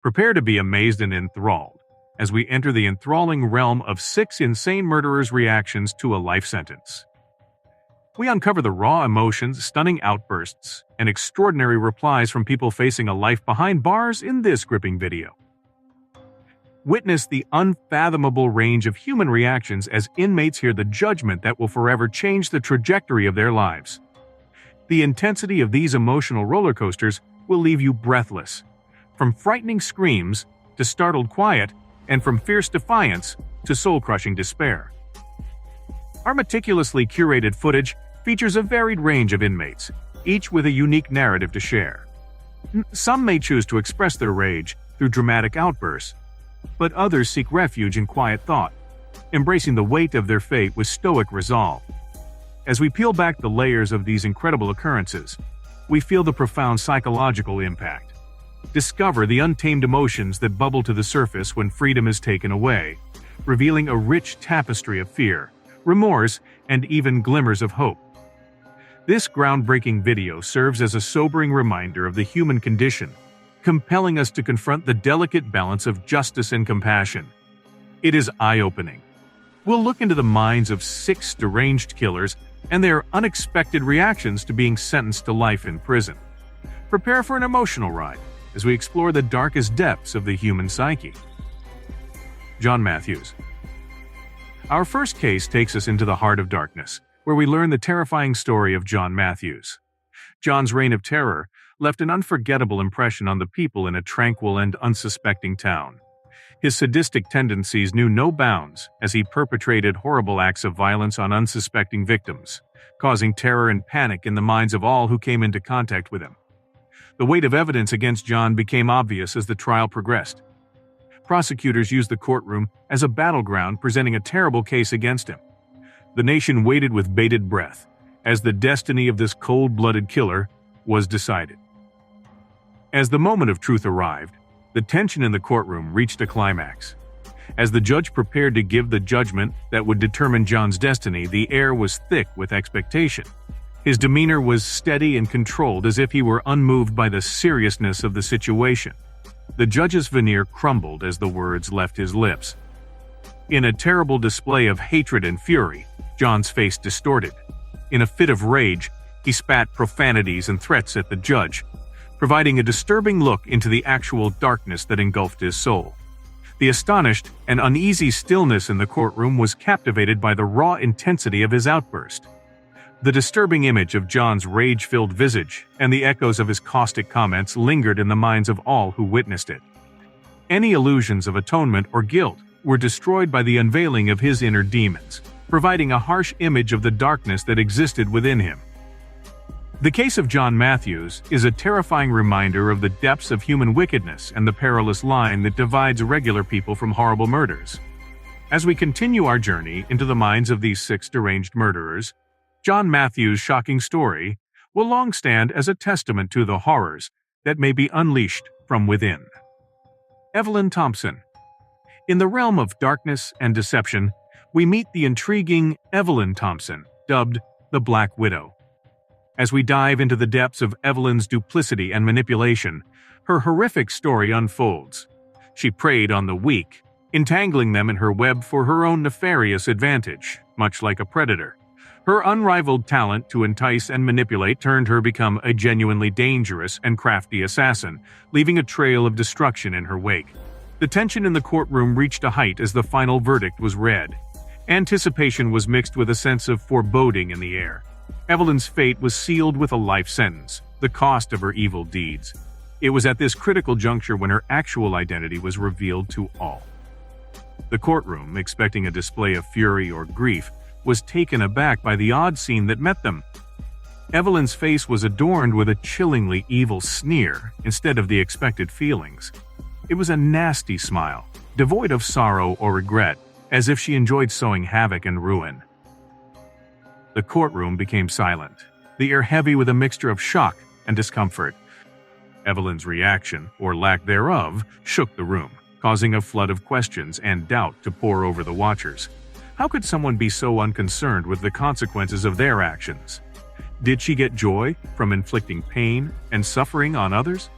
Prepare to be amazed and enthralled as we enter the enthralling realm of 6 insane murderers' reactions to a life sentence. We uncover the raw emotions, stunning outbursts, and extraordinary replies from people facing a life behind bars in this gripping video. Witness the unfathomable range of human reactions as inmates hear the judgment that will forever change the trajectory of their lives. The intensity of these emotional roller coasters will leave you breathless, from frightening screams to startled quiet, and from fierce defiance to soul-crushing despair. Our meticulously curated footage features a varied range of inmates, each with a unique narrative to share. Some may choose to express their rage through dramatic outbursts, but others seek refuge in quiet thought, embracing the weight of their fate with stoic resolve. As we peel back the layers of these incredible occurrences, we feel the profound psychological impact. Discover the untamed emotions that bubble to the surface when freedom is taken away, revealing a rich tapestry of fear, remorse, and even glimmers of hope. This groundbreaking video serves as a sobering reminder of the human condition, compelling us to confront the delicate balance of justice and compassion. It is eye-opening. We'll look into the minds of 6 deranged killers and their unexpected reactions to being sentenced to life in prison. Prepare for an emotional ride as we explore the darkest depths of the human psyche. John Matthews. Our first case takes us into the heart of darkness, where we learn the terrifying story of John Matthews. John's reign of terror left an unforgettable impression on the people in a tranquil and unsuspecting town. His sadistic tendencies knew no bounds as he perpetrated horrible acts of violence on unsuspecting victims, causing terror and panic in the minds of all who came into contact with him. The weight of evidence against John became obvious as the trial progressed. Prosecutors used the courtroom as a battleground, presenting a terrible case against him. The nation waited with bated breath as the destiny of this cold-blooded killer was decided. As the moment of truth arrived, the tension in the courtroom reached a climax. As the judge prepared to give the judgment that would determine John's destiny, the air was thick with expectation. His demeanor was steady and controlled, as if he were unmoved by the seriousness of the situation. The judge's veneer crumbled as the words left his lips. In a terrible display of hatred and fury, John's face distorted. In a fit of rage, he spat profanities and threats at the judge, providing a disturbing look into the actual darkness that engulfed his soul. The astonished and uneasy stillness in the courtroom was captivated by the raw intensity of his outburst. The disturbing image of John's rage-filled visage and the echoes of his caustic comments lingered in the minds of all who witnessed it. Any illusions of atonement or guilt were destroyed by the unveiling of his inner demons, providing a harsh image of the darkness that existed within him. The case of John Matthews is a terrifying reminder of the depths of human wickedness and the perilous line that divides regular people from horrible murders. As we continue our journey into the minds of these 6 deranged murderers, John Matthews' shocking story will long stand as a testament to the horrors that may be unleashed from within. Evelyn Thompson. In the realm of darkness and deception, we meet the intriguing Evelyn Thompson, dubbed the Black Widow. As we dive into the depths of Evelyn's duplicity and manipulation, her horrific story unfolds. She preyed on the weak, entangling them in her web for her own nefarious advantage, much like a predator. Her unrivaled talent to entice and manipulate turned her become a genuinely dangerous and crafty assassin, leaving a trail of destruction in her wake. The tension in the courtroom reached a height as the final verdict was read. Anticipation was mixed with a sense of foreboding in the air. Evelyn's fate was sealed with a life sentence, the cost of her evil deeds. It was at this critical juncture when her actual identity was revealed to all. The courtroom, expecting a display of fury or grief, was taken aback by the odd scene that met them. Evelyn's face was adorned with a chillingly evil sneer instead of the expected feelings. It was a nasty smile, devoid of sorrow or regret, as if she enjoyed sowing havoc and ruin. The courtroom became silent, the air heavy with a mixture of shock and discomfort. Evelyn's reaction, or lack thereof, shook the room, causing a flood of questions and doubt to pour over the watchers. How could someone be so unconcerned with the consequences of their actions? Did she get joy from inflicting pain and suffering on others?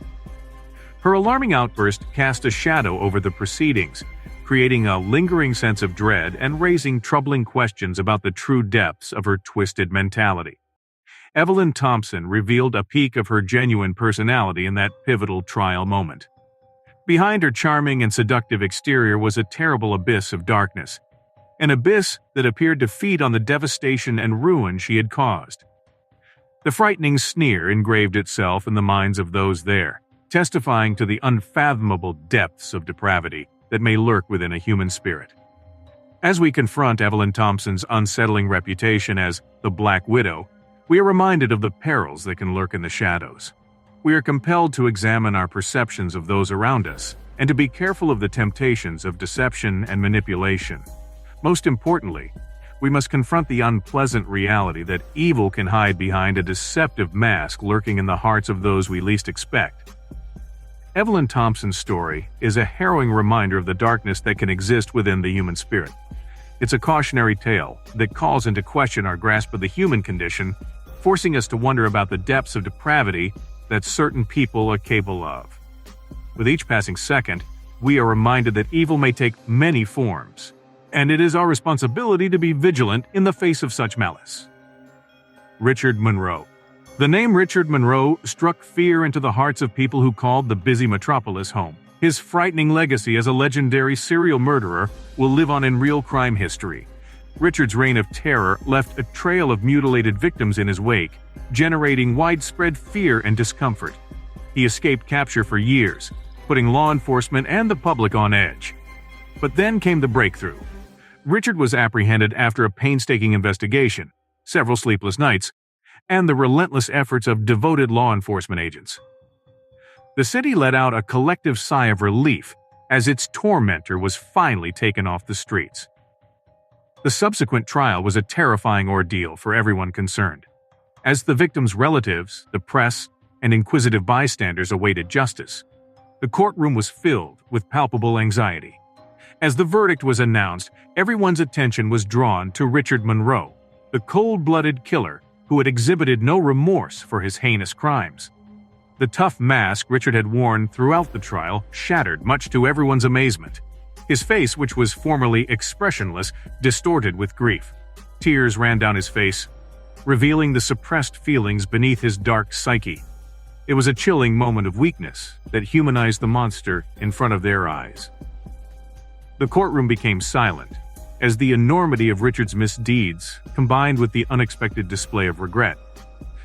Her alarming outburst cast a shadow over the proceedings, creating a lingering sense of dread and raising troubling questions about the true depths of her twisted mentality. Evelyn Thompson revealed a peek of her genuine personality in that pivotal trial moment. Behind her charming and seductive exterior was a terrible abyss of darkness, an abyss that appeared to feed on the devastation and ruin she had caused. The frightening sneer engraved itself in the minds of those there, testifying to the unfathomable depths of depravity that may lurk within a human spirit. As we confront Evelyn Thompson's unsettling reputation as the Black Widow, we are reminded of the perils that can lurk in the shadows. We are compelled to examine our perceptions of those around us and to be careful of the temptations of deception and manipulation. Most importantly, we must confront the unpleasant reality that evil can hide behind a deceptive mask lurking in the hearts of those we least expect. Evelyn Thompson's story is a harrowing reminder of the darkness that can exist within the human spirit. It's a cautionary tale that calls into question our grasp of the human condition, forcing us to wonder about the depths of depravity that certain people are capable of. With each passing second, we are reminded that evil may take many forms, and it is our responsibility to be vigilant in the face of such malice. Richard Monroe. The name Richard Monroe struck fear into the hearts of people who called the busy metropolis home. His frightening legacy as a legendary serial murderer will live on in real crime history. Richard's reign of terror left a trail of mutilated victims in his wake, generating widespread fear and discomfort. He escaped capture for years, putting law enforcement and the public on edge. But then came the breakthrough. Richard was apprehended after a painstaking investigation, several sleepless nights, and the relentless efforts of devoted law enforcement agents. The city let out a collective sigh of relief as its tormentor was finally taken off the streets. The subsequent trial was a terrifying ordeal for everyone concerned, as the victims' relatives, the press, and inquisitive bystanders awaited justice. The courtroom was filled with palpable anxiety. As the verdict was announced, everyone's attention was drawn to Richard Monroe, the cold-blooded killer who had exhibited no remorse for his heinous crimes. The tough mask Richard had worn throughout the trial shattered, much to everyone's amazement. His face, which was formerly expressionless, distorted with grief. Tears ran down his face, revealing the suppressed feelings beneath his dark psyche. It was a chilling moment of weakness that humanized the monster in front of their eyes. The courtroom became silent, as the enormity of Richard's misdeeds combined with the unexpected display of regret.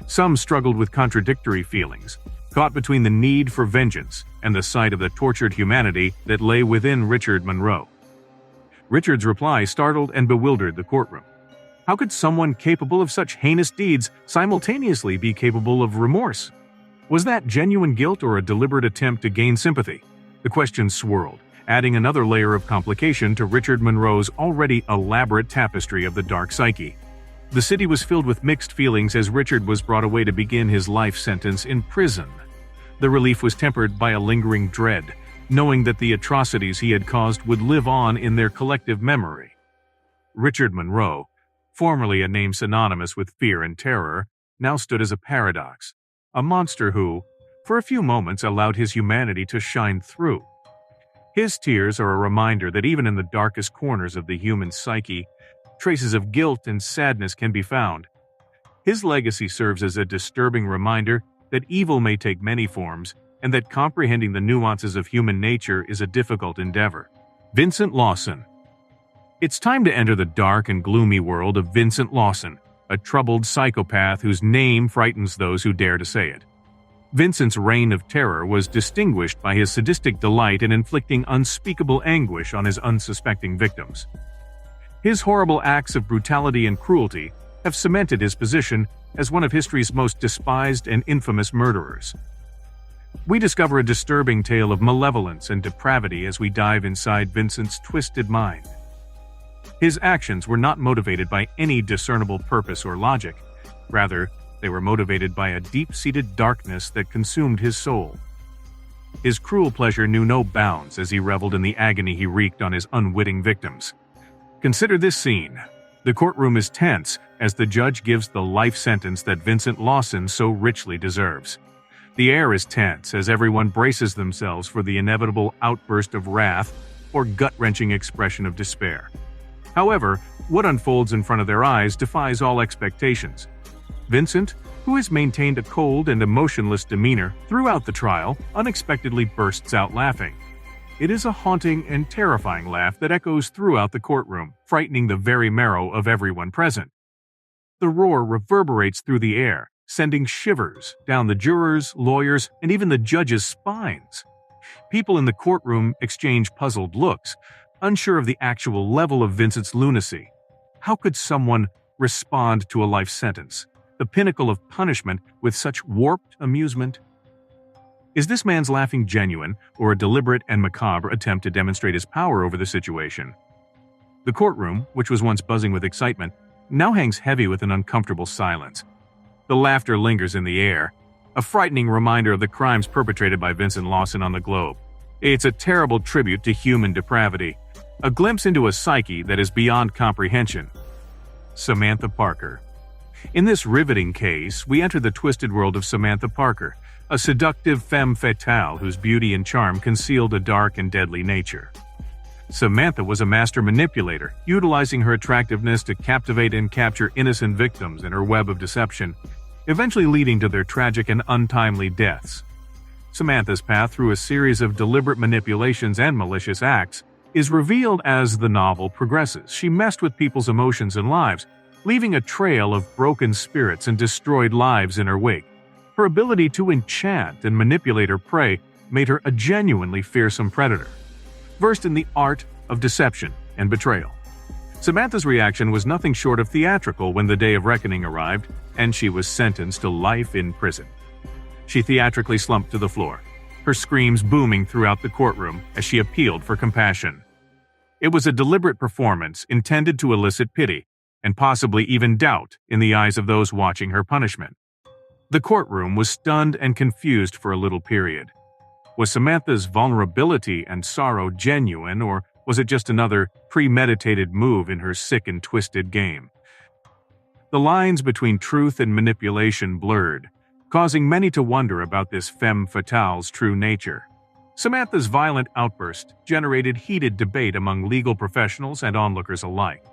Some struggled with contradictory feelings, caught between the need for vengeance and the sight of the tortured humanity that lay within Richard Monroe. Richard's reply startled and bewildered the courtroom. How could someone capable of such heinous deeds simultaneously be capable of remorse? Was that genuine guilt or a deliberate attempt to gain sympathy? The questions swirled, adding another layer of complication to Richard Monroe's already elaborate tapestry of the dark psyche. The city was filled with mixed feelings as Richard was brought away to begin his life sentence in prison. The relief was tempered by a lingering dread, knowing that the atrocities he had caused would live on in their collective memory. Richard Monroe, formerly a name synonymous with fear and terror, now stood as a paradox, a monster who, for a few moments, allowed his humanity to shine through. His tears are a reminder that even in the darkest corners of the human psyche, traces of guilt and sadness can be found. His legacy serves as a disturbing reminder that evil may take many forms and that comprehending the nuances of human nature is a difficult endeavor. Vincent Lawson. It's time to enter the dark and gloomy world of Vincent Lawson, a troubled psychopath whose name frightens those who dare to say it. Vincent's reign of terror was distinguished by his sadistic delight in inflicting unspeakable anguish on his unsuspecting victims. His horrible acts of brutality and cruelty have cemented his position as one of history's most despised and infamous murderers. We discover a disturbing tale of malevolence and depravity as we dive inside Vincent's twisted mind. His actions were not motivated by any discernible purpose or logic. Rather, they were motivated by a deep-seated darkness that consumed his soul. His cruel pleasure knew no bounds as he reveled in the agony he wreaked on his unwitting victims. Consider this scene. The courtroom is tense as the judge gives the life sentence that Vincent Lawson so richly deserves. The air is tense as everyone braces themselves for the inevitable outburst of wrath or gut-wrenching expression of despair. However, what unfolds in front of their eyes defies all expectations. Vincent, who has maintained a cold and emotionless demeanor throughout the trial, unexpectedly bursts out laughing. It is a haunting and terrifying laugh that echoes throughout the courtroom, frightening the very marrow of everyone present. The roar reverberates through the air, sending shivers down the jurors, lawyers, and even the judges' spines. People in the courtroom exchange puzzled looks, unsure of the actual level of Vincent's lunacy. How could someone respond to a life sentence, the pinnacle of punishment, with such warped amusement? Is this man's laughing genuine, or a deliberate and macabre attempt to demonstrate his power over the situation? The courtroom, which was once buzzing with excitement, now hangs heavy with an uncomfortable silence. The laughter lingers in the air, a frightening reminder of the crimes perpetrated by Vincent Lawson on the globe. It's a terrible tribute to human depravity, a glimpse into a psyche that is beyond comprehension. Samantha Parker. In this riveting case, we enter the twisted world of Samantha Parker, a seductive femme fatale whose beauty and charm concealed a dark and deadly nature. Samantha was a master manipulator, utilizing her attractiveness to captivate and capture innocent victims in her web of deception, eventually leading to their tragic and untimely deaths. Samantha's path through a series of deliberate manipulations and malicious acts is revealed as the novel progresses. She messed with people's emotions and lives, leaving a trail of broken spirits and destroyed lives in her wake. Her ability to enchant and manipulate her prey made her a genuinely fearsome predator, versed in the art of deception and betrayal. Samantha's reaction was nothing short of theatrical when the day of reckoning arrived and she was sentenced to life in prison. She theatrically slumped to the floor, her screams booming throughout the courtroom as she appealed for compassion. It was a deliberate performance intended to elicit pity and possibly even doubt in the eyes of those watching her punishment. The courtroom was stunned and confused for a little period. Was Samantha's vulnerability and sorrow genuine, or was it just another premeditated move in her sick and twisted game? The lines between truth and manipulation blurred, causing many to wonder about this femme fatale's true nature. Samantha's violent outburst generated heated debate among legal professionals and onlookers alike.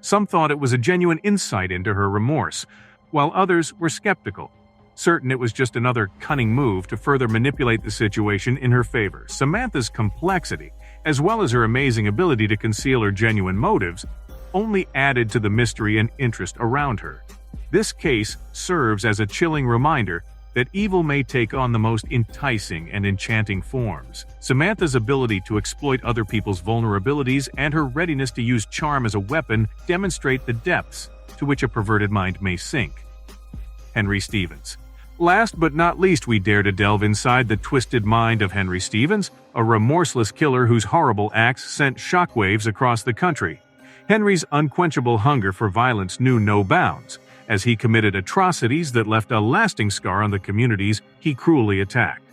Some thought it was a genuine insight into her remorse, while others were skeptical, certain it was just another cunning move to further manipulate the situation in her favor. Samantha's complexity, as well as her amazing ability to conceal her genuine motives, only added to the mystery and interest around her. This case serves as a chilling reminder that evil may take on the most enticing and enchanting forms. Samantha's ability to exploit other people's vulnerabilities and her readiness to use charm as a weapon demonstrate the depths to which a perverted mind may sink. Henry Stevens. Last but not least, we dare to delve inside the twisted mind of Henry Stevens, a remorseless killer whose horrible acts sent shockwaves across the country. Henry's unquenchable hunger for violence knew no bounds, as he committed atrocities that left a lasting scar on the communities he cruelly attacked.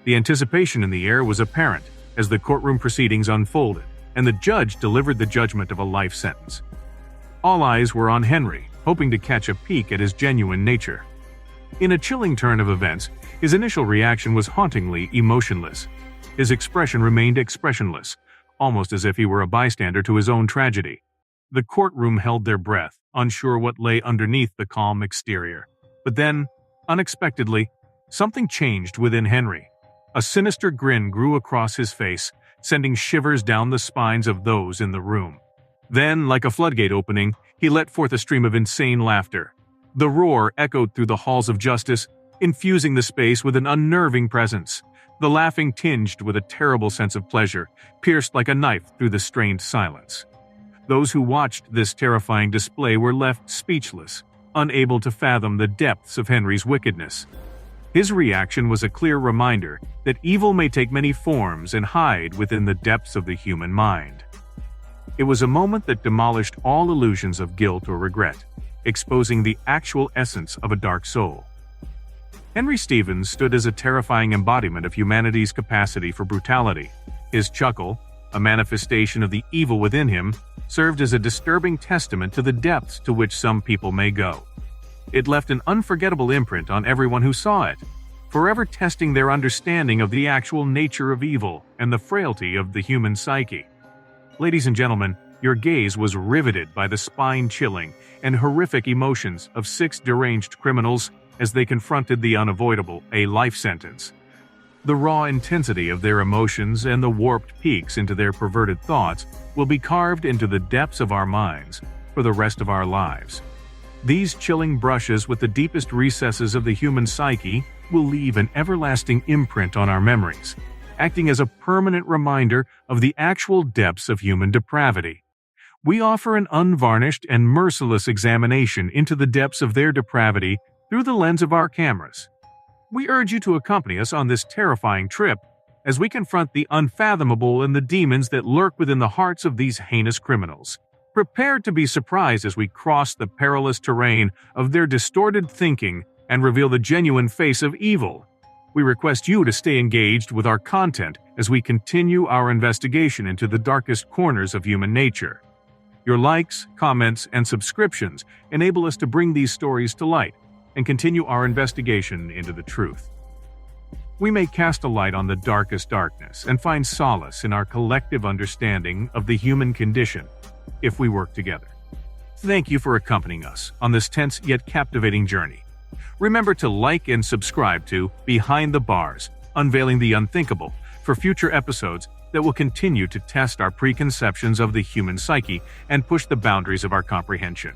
The anticipation in the air was apparent as the courtroom proceedings unfolded, and the judge delivered the judgment of a life sentence. All eyes were on Henry, hoping to catch a peek at his genuine nature. In a chilling turn of events, his initial reaction was hauntingly emotionless. His expression remained expressionless, almost as if he were a bystander to his own tragedy. The courtroom held their breath, unsure what lay underneath the calm exterior. But then, unexpectedly, something changed within Henry. A sinister grin grew across his face, sending shivers down the spines of those in the room. Then, like a floodgate opening, he let forth a stream of insane laughter. The roar echoed through the halls of justice, infusing the space with an unnerving presence. The laughing tinged with a terrible sense of pleasure, pierced like a knife through the strained silence. Those who watched this terrifying display were left speechless, unable to fathom the depths of Henry's wickedness. His reaction was a clear reminder that evil may take many forms and hide within the depths of the human mind. It was a moment that demolished all illusions of guilt or regret, exposing the actual essence of a dark soul. Henry Stevens stood as a terrifying embodiment of humanity's capacity for brutality. His chuckle, a manifestation of the evil within him, served as a disturbing testament to the depths to which some people may go. It left an unforgettable imprint on everyone who saw it, forever testing their understanding of the actual nature of evil and the frailty of the human psyche. Ladies and gentlemen, your gaze was riveted by the spine-chilling and horrific emotions of 6 deranged criminals as they confronted the unavoidable, a life sentence. The raw intensity of their emotions and the warped peaks into their perverted thoughts will be carved into the depths of our minds for the rest of our lives. These chilling brushes with the deepest recesses of the human psyche will leave an everlasting imprint on our memories, acting as a permanent reminder of the actual depths of human depravity. We offer an unvarnished and merciless examination into the depths of their depravity through the lens of our cameras. We urge you to accompany us on this terrifying trip as we confront the unfathomable and the demons that lurk within the hearts of these heinous criminals. Prepare to be surprised as we cross the perilous terrain of their distorted thinking and reveal the genuine face of evil. We request you to stay engaged with our content as we continue our investigation into the darkest corners of human nature. Your likes, comments, and subscriptions enable us to bring these stories to light and continue our investigation into the truth. We may cast a light on the darkest darkness and find solace in our collective understanding of the human condition if we work together. Thank you for accompanying us on this tense yet captivating journey. Remember to like and subscribe to Behind the Bars, Unveiling the Unthinkable, for future episodes that will continue to test our preconceptions of the human psyche and push the boundaries of our comprehension.